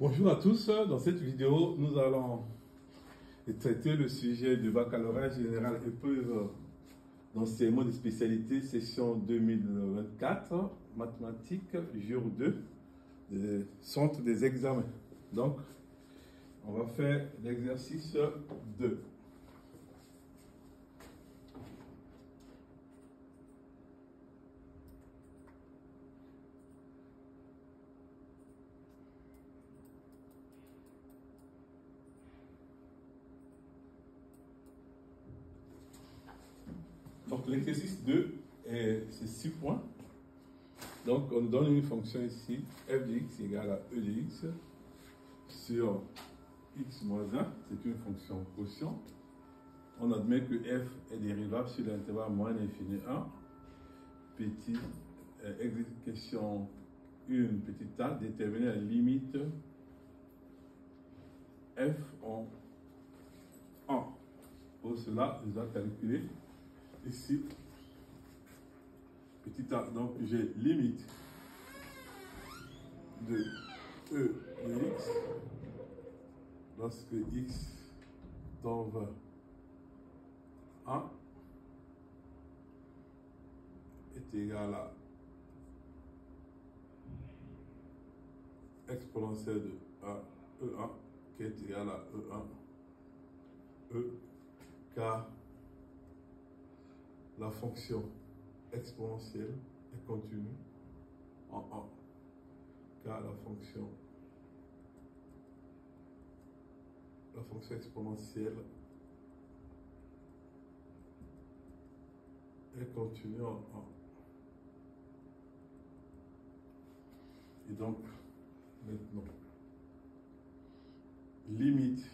Bonjour à tous, dans cette vidéo nous allons traiter le sujet du baccalauréat général épreuve d'enseignement de spécialité session 2024 mathématiques jour 2 de centre des examens. Donc on va faire l'exercice 2. Donc l'exercice 2, c'est 6 points. Donc on donne une fonction ici, f de x égale à e de x sur x moins 1, c'est une fonction quotient. On admet que f est dérivable sur l'intervalle moins l'infini 1. Petit, question 1, petit a, déterminer la limite f en 1. Pour cela, je dois calculer ici, petit a, donc j'ai limite de e de x lorsque x tend vers 1 est égal à exponentielle de E1 qui est égal à E1 E car la fonction exponentielle est continue en 1 car la fonction exponentielle est continue en 1. Et donc, maintenant, limite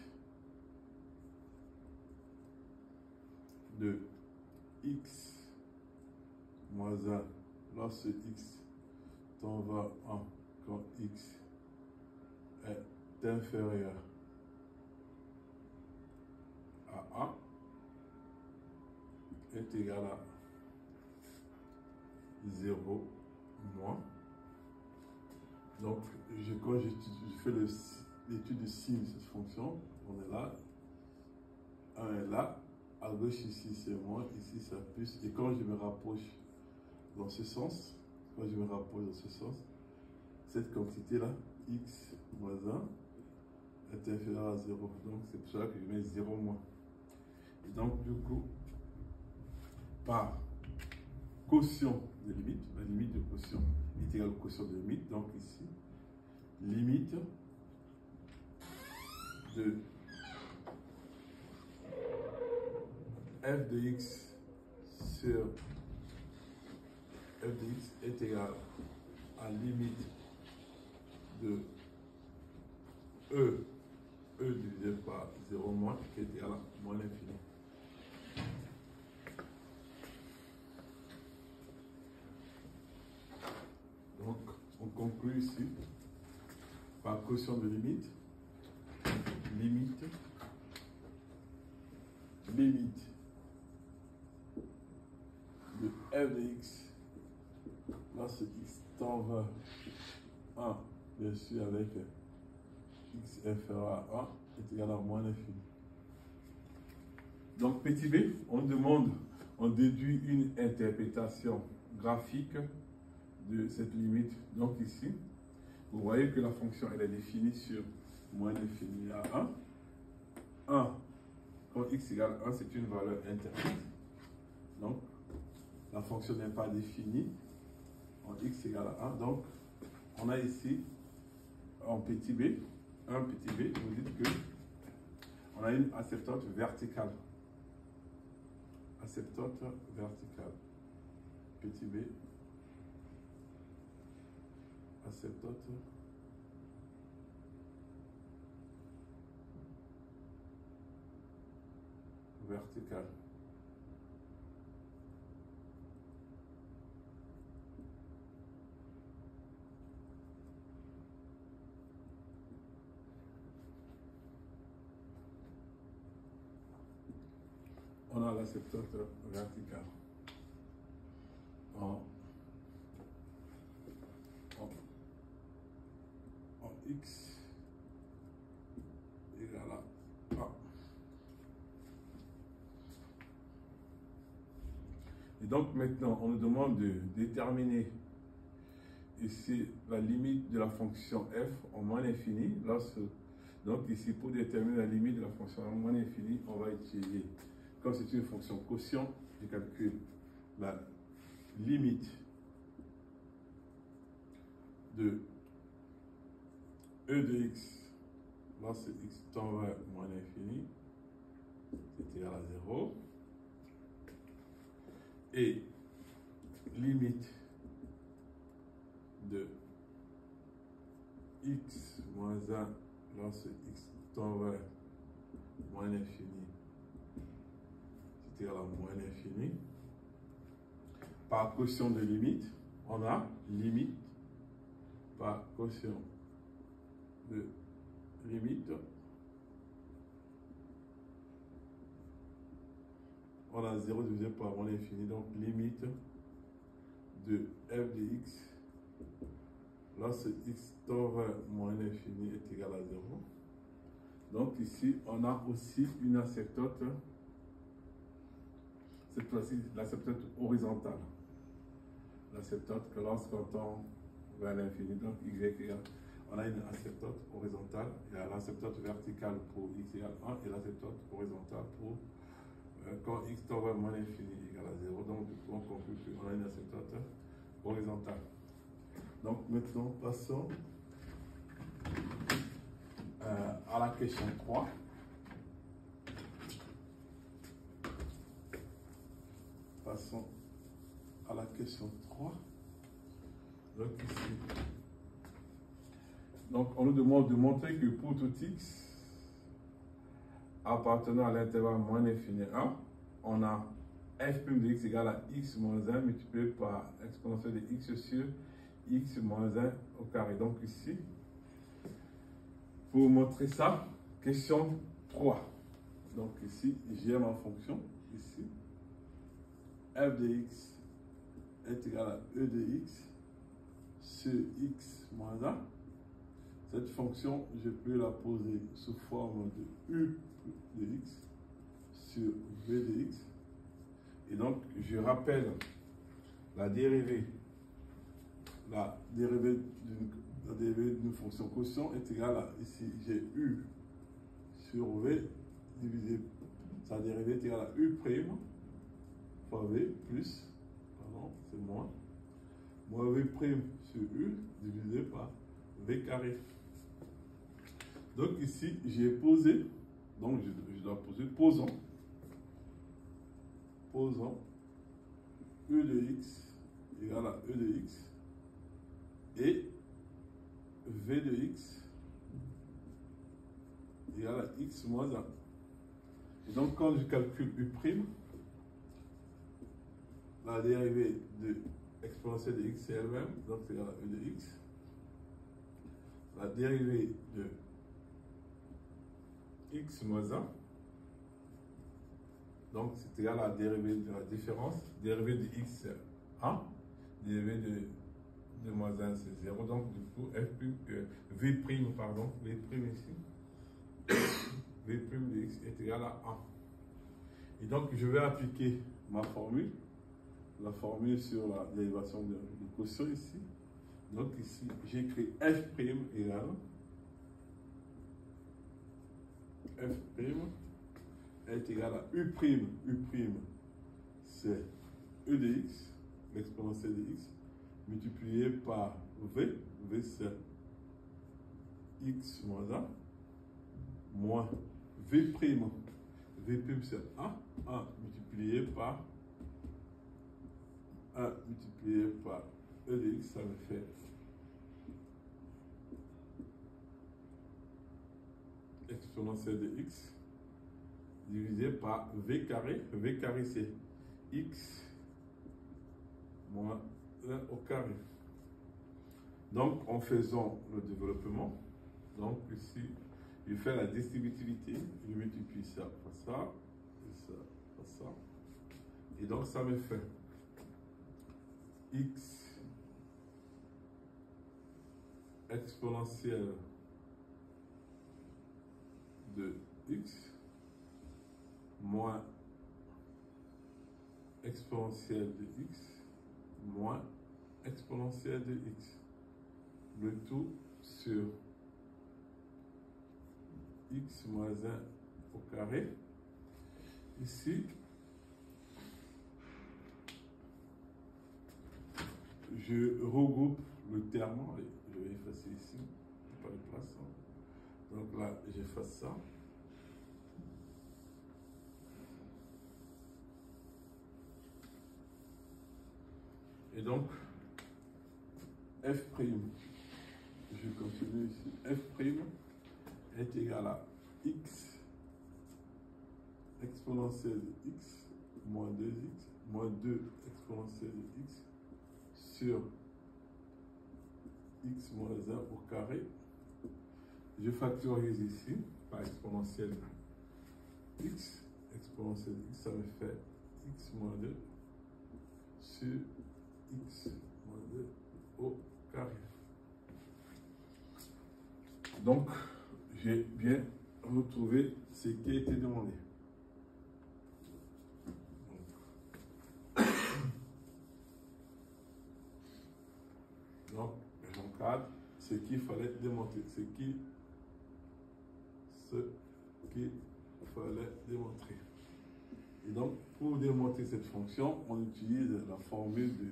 de x moins 1 lorsque x tend vers 1 quand x est inférieur à 1 est égal à 0 moins. Donc, quand je fais l'étude de signe de cette fonction, on est là, 1 est là, à gauche ici c'est moins, ici c'est plus, et quand je me rapproche dans ce sens, cette quantité-là, x moins 1, est inférieure à 0. Donc, c'est pour cela que je mets 0 moins. Et donc, du coup, par quotient de limite, la limite de quotient est égale au quotient de limite. Donc, ici, limite de f de x sur f de x est égal à limite de e divisé par 0 moins qui est égal à moins l'infini. Donc, on conclut ici par quotient de limite, limite de f de x lorsque x tend vers 1, bien sûr avec x inférieur à 1 est égal à moins l'infini. Donc petit b, on déduit une interprétation graphique de cette limite. Donc ici, vous voyez que la fonction elle est définie sur moins l'infini à 1. 1, quand x égale 1, c'est une valeur interne. Donc, la fonction n'est pas définie en x égale à 1. Donc, on a ici, en petit b, vous dites que on a une asymptote verticale. Asymptote verticale. Petit b, asymptote verticale. On a l'asymptote verticale en x Donc maintenant, on nous demande de déterminer ici la limite de la fonction f en moins l'infini. Donc ici, pour déterminer la limite de la fonction en moins l'infini, on va utiliser, comme c'est une fonction quotient, je calcule la limite de e de x lorsque x tend vers moins l'infini, c'est égal à 0, et limite de x moins 1 lorsque x tend vers moins l'infini, c'est égal à moins l'infini. Par quotient de limite, on a limite par quotient de limite, on a 0 divisé par moins l'infini, donc limite de f de x lorsque x tend vers moins l'infini est égal à 0. Donc ici, on a aussi une asymptote, cette fois-ci l'asymptote horizontale. L'asymptote que lorsqu'on tend vers l'infini, donc y égale, on a une asymptote horizontale, il y a l'asymptote verticale pour x égale 1 et l'asymptote horizontale pour quand x tend vers moins l'infini égale à 0. Donc du coup, on conclut qu'on a une asymptote horizontale. Donc maintenant, passons à la question 3. Passons à la question 3. Donc ici, on nous demande de montrer que pour tout x appartenant à l'intervalle moins l'infini 1, on a f' de x égale à x moins 1 multiplié par exponentielle de x sur x moins 1 au carré. Donc ici, pour montrer ça, question 3. Donc ici, j'ai ma fonction, ici, f de x est égal à e de x sur x moins 1. Cette fonction, je peux la poser sous forme de u de x sur v de x. Et donc, je rappelle la dérivée d'une fonction quotient est égale à, ici, j'ai u sur v divisé, sa dérivée est égale à u' fois v plus, pardon, c'est moins v' sur u divisé par v carré. Donc ici, j'ai posé, donc je dois poser, posons e de x égale à e de x et v de x égale à x moins 1. Et donc quand je calcule u', la dérivée de exponentielle de x c'est elle-même, donc c'est égal à e de x. La dérivée de x moins 1, donc c'est égal à la dérivée de la différence. Dérivée de x c'est 1, dérivée de moins 1 c'est 0, donc du coup v', pardon, v' ici, v' de x est égal à 1. Et donc je vais appliquer ma formule, la formule sur la dérivation de quotient ici. Donc ici, j'écris f' égale f' est égal à u'. U' c'est e de x, l'exponentielle de x, multiplié par v. V c'est x moins 1, moins v'. V' c'est 1 multiplié par 1 multiplié par e de x, ça me fait exponentielle de x divisé par v carré. V carré c'est x moins 1 au carré. Donc en faisant le développement, donc ici je fais la distributivité, je multiplie ça par ça et ça par ça, et donc ça me fait x exponentielle de x moins exponentielle de x moins exponentielle de x. Le tout sur x moins 1 au carré. Ici, je regroupe le terme, je vais effacer ici, pas de place. Donc là, j'efface ça. Et donc, f', je continue ici, f' est égal à x exponentielle de x moins 2x moins 2 exponentielle de x sur x moins 1 au carré. Je factorise ici par exponentielle x, exponentielle de x, ça me fait x moins 2 sur x moins 2 au carré. Donc, j'ai bien retrouvé ce qui a été demandé. Donc, j'encadre ce qu'il fallait démontrer, ce qu'il fallait démontrer. Et donc, pour démontrer cette fonction, on utilise la formule de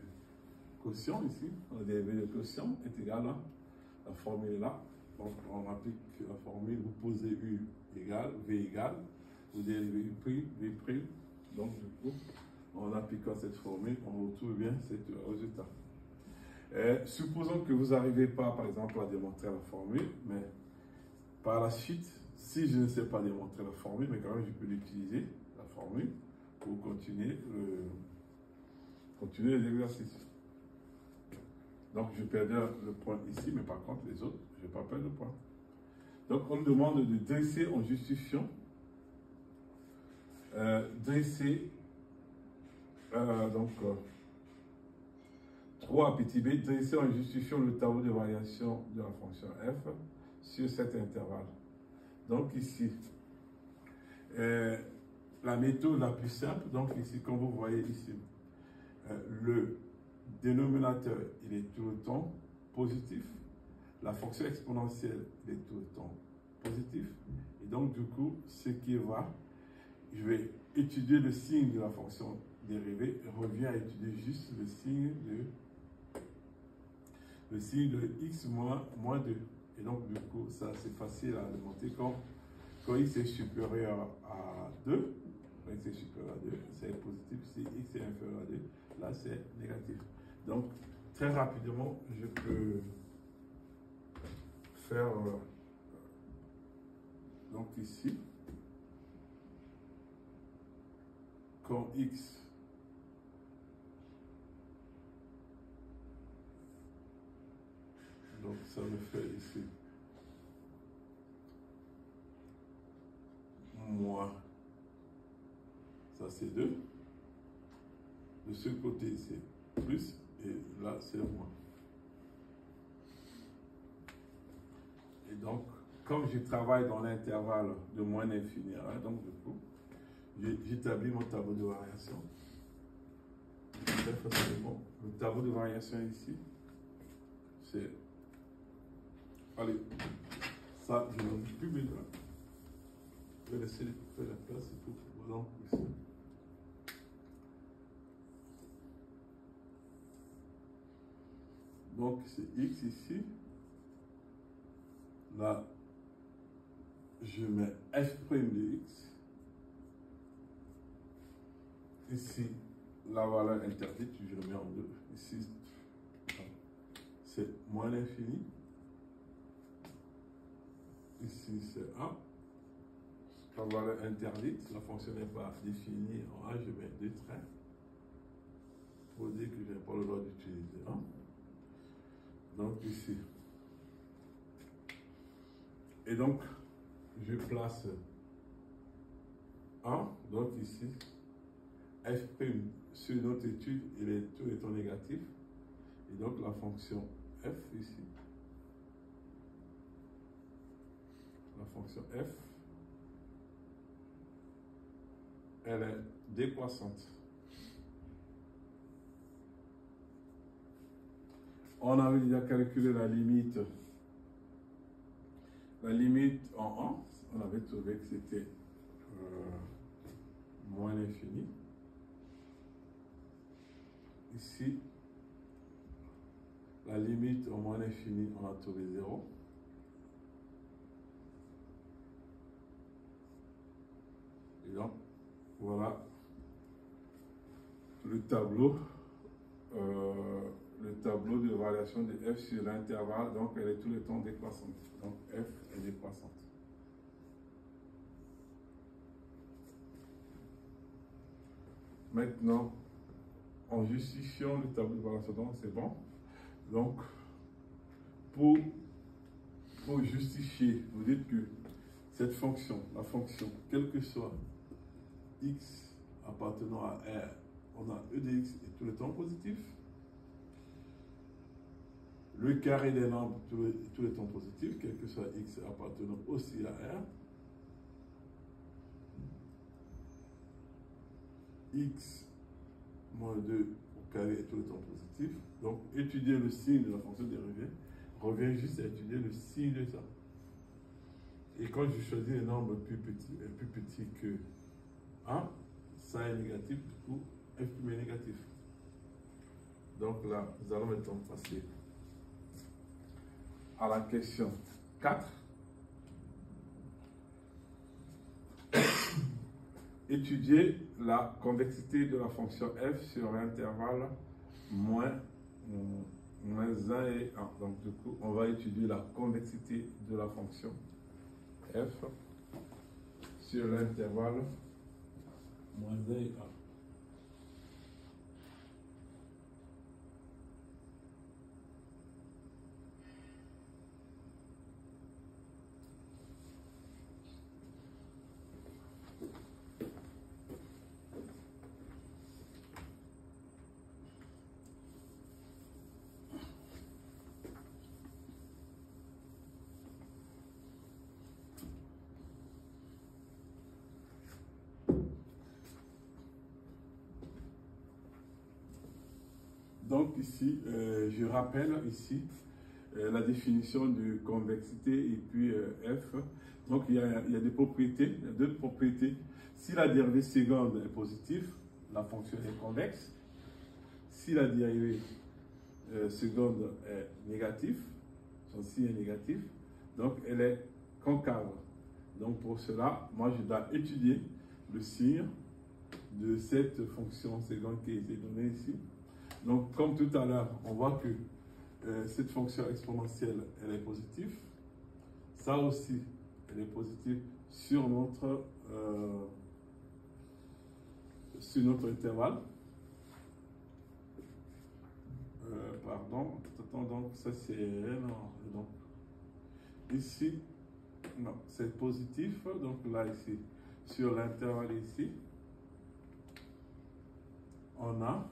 quotient ici. Le dérivé de quotient est égal à la formule là. Donc, on applique la formule, vous posez U égale, V égale, vous dérivez U', V'. Donc, du coup, en appliquant cette formule, on retrouve bien ce résultat. Supposons que vous n'arrivez pas, par exemple, à démontrer la formule, mais par la suite, si je ne sais pas démontrer la formule, mais quand même, je peux l'utiliser, la formule, pour continuer l'exercice. Donc, je perdais le point ici, mais par contre, les autres, je ne vais pas perdre le point. Donc, on me demande de dresser en justifiant, dresser, 3 petit b, dresser en justifiant le tableau de variation de la fonction f sur cet intervalle. Donc, ici, la méthode la plus simple, donc ici, comme vous voyez ici, le dénominateur, il est tout le temps positif. La fonction exponentielle, il est tout le temps positif. Et donc, du coup, ce qui va, je vais étudier le signe de la fonction dérivée et reviens à étudier juste le signe de x moins 2. Et donc, du coup, ça, c'est facile à démontrer quand x est supérieur à 2. Quand x est supérieur à 2, c'est positif. Si x est inférieur à 2, là, c'est négatif. Donc, très rapidement, je peux faire, donc ici, quand x donc ça me fait ici moins, ça c'est 2, de ce côté c'est plus, et là c'est moins. Et donc, comme je travaille dans l'intervalle de moins l'infini, donc du coup, j'établis mon tableau de variation. Très facilement. Le tableau de variation ici, c'est... Allez, ça, je n'en ai plus besoin. Je vais laisser faire la place pour vous en ici. Donc, c'est x ici. Là, je mets f' de x. Ici, la valeur interdite, je le mets en 2. Ici, c'est moins l'infini. Ici, c'est 1. La valeur interdite, la fonction n'est pas définie en A, je mets 2 traits pour dire que je n'ai pas le droit d'utiliser 1. Donc, ici. Et donc, je place 1. Donc, ici, f' sur notre étude, tout est en négatif. Et donc, la fonction f ici, la fonction f, elle est décroissante. On avait déjà calculé la limite en 1. On avait trouvé que c'était moins l'infini. Ici, la limite en moins l'infini, on a trouvé 0. Et donc, voilà le tableau de variation de f sur l'intervalle. Donc, elle est tout le temps décroissante. Donc, f est décroissante. Maintenant, en justifiant le tableau de variation, donc c'est bon. Donc, pour justifier, vous dites que cette fonction, la fonction, quel que soit x appartenant à R, on a e de x est tout le temps positif. Le carré des nombres, tout le temps positif, quel que soit x appartenant aussi à R. X moins 2 au carré est tout le temps positif. Donc, étudier le signe de la fonction dérivée revient juste à étudier le signe de ça. Et quand je choisis un nombre plus petit que 1, ça est négatif, du coup, f' est négatif. Donc là, nous allons maintenant passer à la question 4. Étudier la convexité de la fonction f sur l'intervalle moins 1 et 1. Donc du coup, on va étudier la convexité de la fonction f sur l'intervalle moins 1 et 1. Donc ici, je rappelle ici la définition de convexité et puis f. Donc il y a des propriétés, il y a deux propriétés. Si la dérivée seconde est positive, la fonction est convexe. Si la dérivée seconde est négative, son signe est négatif, donc elle est concave. Donc pour cela, moi je dois étudier le signe de cette fonction seconde qui a été donnée ici. Donc, comme tout à l'heure, on voit que cette fonction exponentielle, elle est positive. Ça aussi, elle est positive sur notre intervalle. Pardon, donc ça c'est non. Donc, ici, non, c'est positif. Donc là, ici, sur l'intervalle ici, on a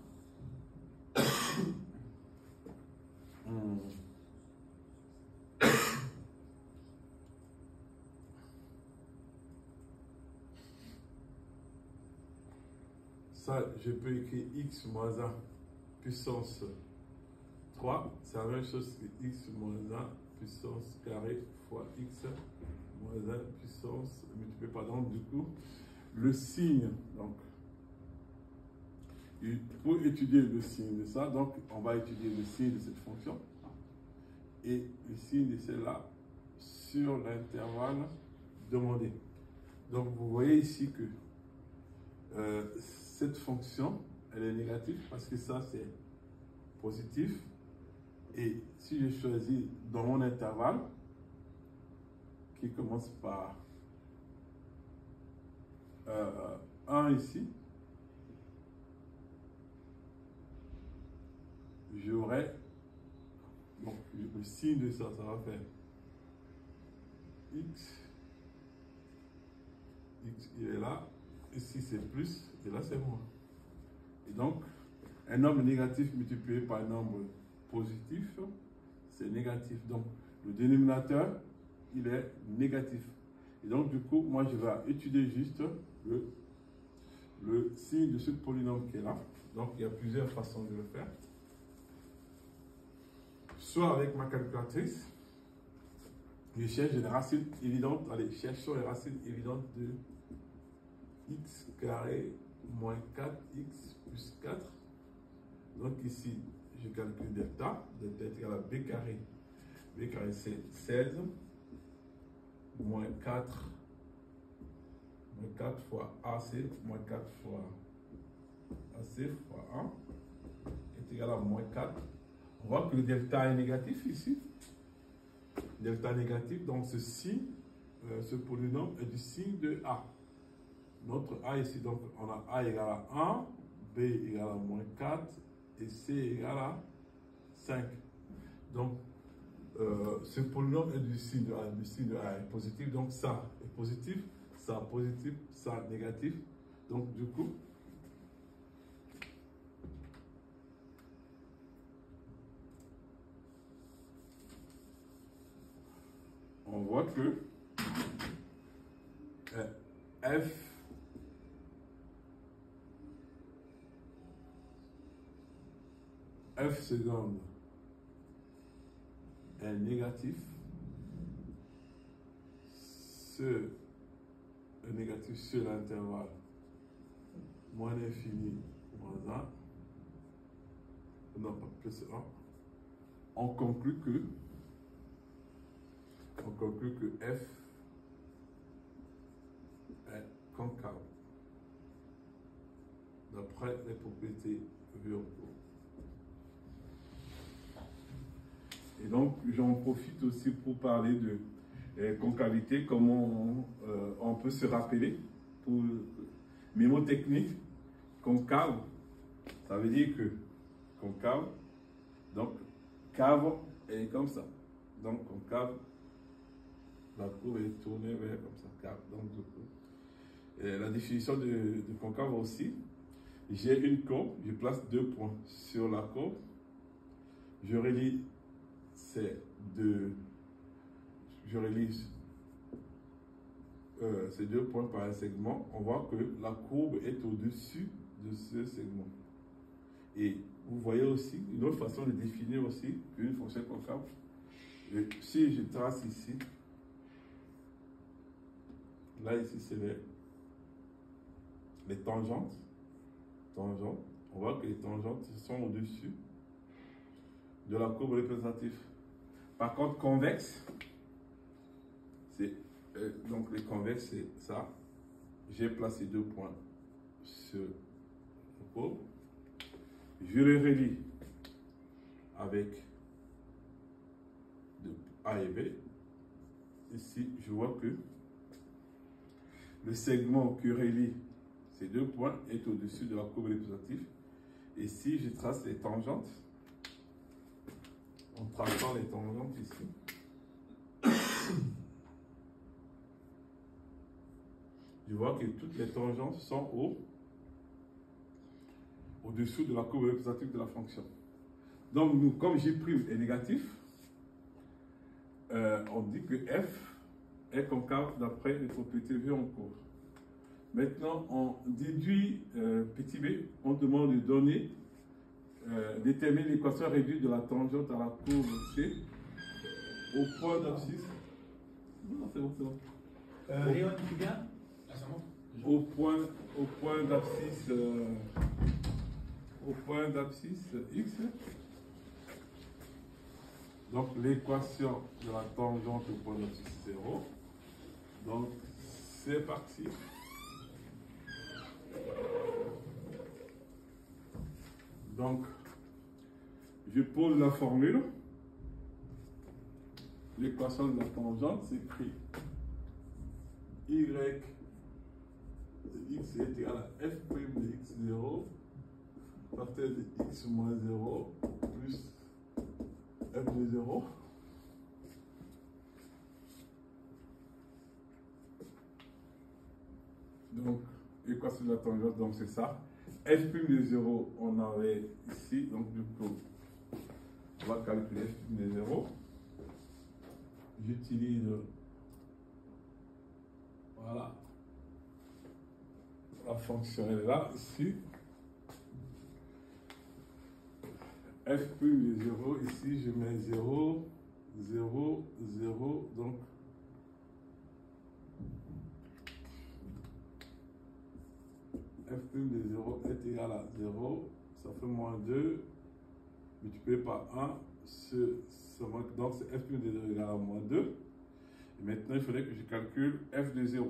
ça, je peux écrire x moins 1 puissance 3. C'est la même chose que x moins 1 puissance carré fois x moins 1 puissance multiplié par donc du coup, le signe, donc, pour étudier le signe de ça, donc on va étudier le signe de cette fonction et le signe de celle-là sur l'intervalle demandé. Donc vous voyez ici que cette fonction, elle est négative parce que ça c'est positif. Et si je choisis dans mon intervalle, qui commence par 1 ici, j'aurai, donc le signe de ça, ça va faire x, il est là, ici c'est plus, et là c'est moins. Et donc, un nombre négatif multiplié par un nombre positif, c'est négatif. Donc, le dénominateur, il est négatif. Et donc, du coup, moi, je vais étudier juste le signe de ce polynôme qui est là. Donc, il y a plusieurs façons de le faire. soit avec ma calculatrice, je cherche les racines évidentes, allez, cherchons les racines évidentes de x carré moins 4x plus 4. Donc ici, je calcule delta, delta est égal à b carré. B carré c'est 16 moins 4 fois AC moins 4 fois AC fois 1 est égal à moins 4. On voit que le delta est négatif ici. Delta négatif, donc ceci, ce polynôme est du signe de A. Notre A ici, donc on a A égale à 1, B égale à moins 4 et C égale à 5. Donc, ce polynôme est du signe de A. Le signe de A est positif, donc ça est positif, ça négatif. Donc, du coup, on voit que F seconde est négatif. Ce est négatif sur l'intervalle moins l'infini moins 1. Non, pas plus 1. On conclut que F est concave d'après les propriétés vues en cours. Et donc, j'en profite aussi pour parler de concavité, comment on peut se rappeler pour mémotechnique. Concave, ça veut dire que concave, donc cave est comme ça. Donc, concave, la courbe est tournée vers comme ça, cave. Donc, la définition de concave aussi, j'ai une courbe, je place 2 points sur la courbe, je relie ces deux points par un segment. On voit que la courbe est au-dessus de ce segment. Et vous voyez aussi une autre façon de définir aussi une fonction concave. Si je trace ici, là ici c'est les tangentes. On voit que les tangentes sont au-dessus de la courbe représentative. Par contre, convexe, c'est donc les convexes, c'est ça. J'ai placé 2 points sur la courbe. Je les relie avec de A et B. Ici, je vois que le segment qui relie ces 2 points est au-dessus de la courbe représentative. Et si je trace les tangentes, en traçant les tangentes ici, je vois que toutes les tangentes sont au-dessous de la courbe représentative de la fonction. Donc, nous, comme J' est négatif, on dit que F est concave d'après les propriétés vues en cours. Maintenant, on déduit petit b, on demande de donner, déterminer l'équation réduite de la tangente à la courbe C au point d'abscisse. Non, c'est bon, c'est bon. Léon, tu viens? Au point d'abscisse X. Donc l'équation de la tangente au point d'abscisse 0. Donc c'est parti. Donc je pose la formule. L'équation de la tangente s'écrit y de x est égal à f' de x0 partir de x moins 0 plus f de 0. Donc, l'équation de la tangente, donc c'est ça. F' de 0, on avait ici, donc du coup, on va calculer f' de 0. J'utilise, voilà, la fonction est là, ici. f prime de 0, ici je mets 0, 0, 0, donc f prime de 0 est égal à 0, ça fait moins 2, multiplié par 1, donc c'est f prime de 0 égale à moins 2. Et maintenant, il faudrait que je calcule f de 0.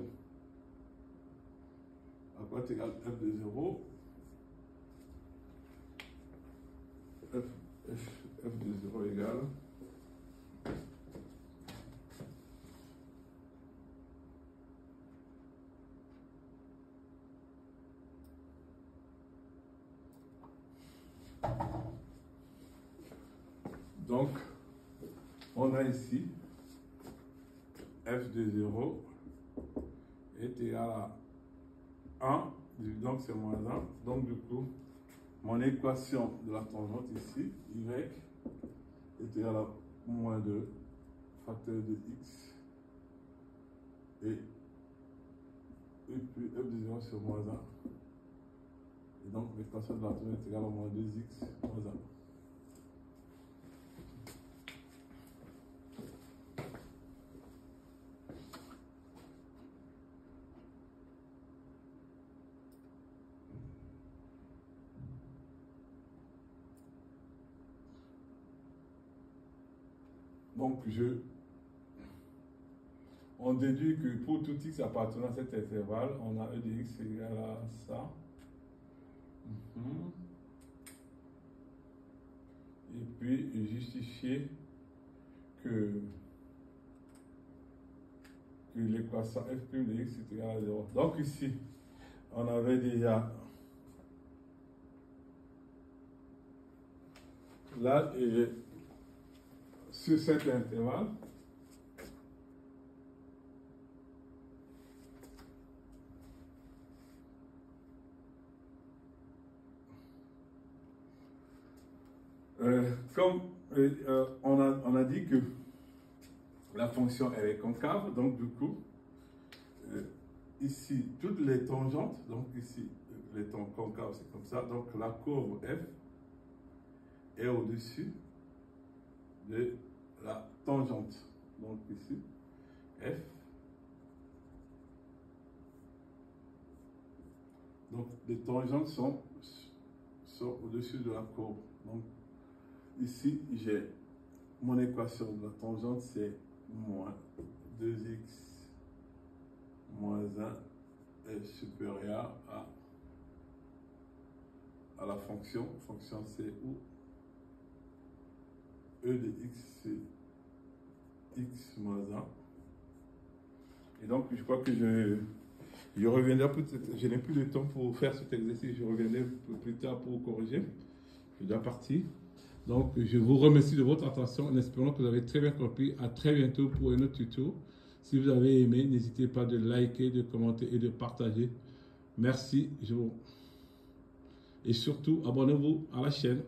À quoi est égal f de 0? F de 0 égale donc on a ici f de 0 est égal à 1, donc c'est moins 1, donc du coup mon équation de la tangente ici, y, est égale à moins 2, facteur de x, et puis f de 0 sur moins 1. Et donc l'équation de la tangente est égale à moins 2x moins 1. Donc, on déduit que pour tout x appartenant à cet intervalle, on a e de x égale à ça. Et puis, justifier que l'équation f' de x est égale à 0. Donc, ici, on avait déjà là, et sur cet intervalle, comme on a dit que la fonction elle est concave, donc du coup, ici, toutes les tangentes, donc ici, les tangentes concaves, c'est comme ça, donc la courbe f est au-dessus de la tangente. Donc ici, f. Donc les tangentes sont au-dessus de la courbe. Donc ici, j'ai mon équation de la tangente, c'est moins 2x moins 1 est supérieur à la fonction. Fonction c'est où e de x, c'est x moins 1. Et donc, je crois que je reviendrai, je n'ai plus de temps pour faire cet exercice, je reviendrai plus tard pour corriger. Je dois partir. Donc, je vous remercie de votre attention en espérant que vous avez très bien compris. À très bientôt pour un autre tuto. Si vous avez aimé, n'hésitez pas de liker, de commenter et de partager. Merci. Et surtout, abonnez-vous à la chaîne.